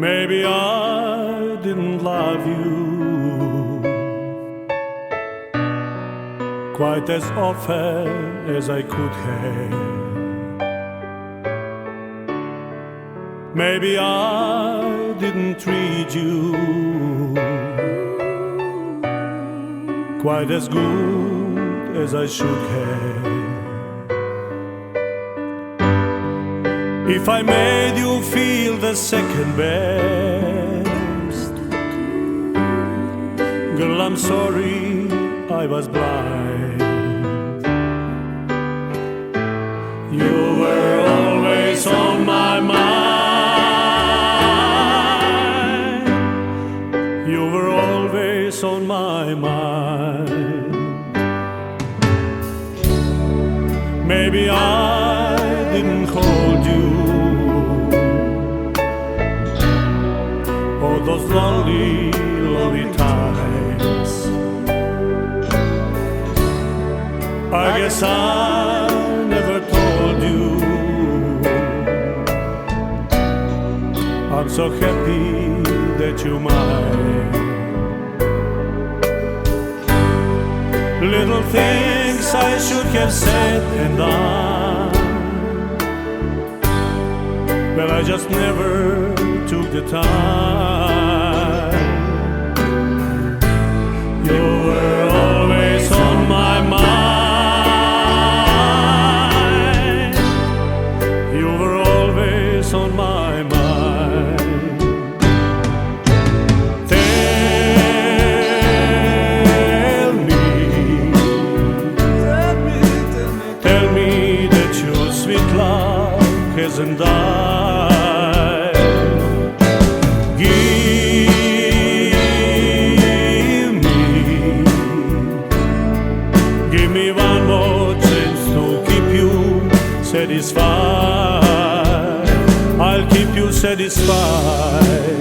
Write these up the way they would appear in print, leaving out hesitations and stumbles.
Maybe I didn't love you quite as often as I could have. Maybe I didn't treat you quite as good as I should have. If I made you feel the second best, girl, I'm sorry I was blind. You were always on my mind. You were always on my mind. Maybe I didn't hold you all those lonely, lonely times. I guess I never told you I'm so happy that you're mine. Little things I should have said and done, but I just never took the time. You were always on my mind. You were always on my mind. Tell me that your sweet love hasn't died. Give me one more chance to keep you satisfied. I'll keep you satisfied.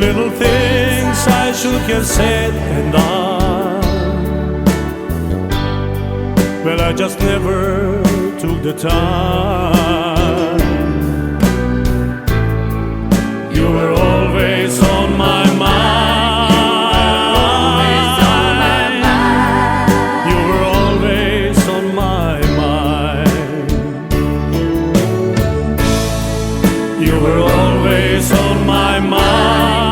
Little things I should have said and done, but I just never took the time. You were always on my mind. You were always on my mind. You were always on my mind.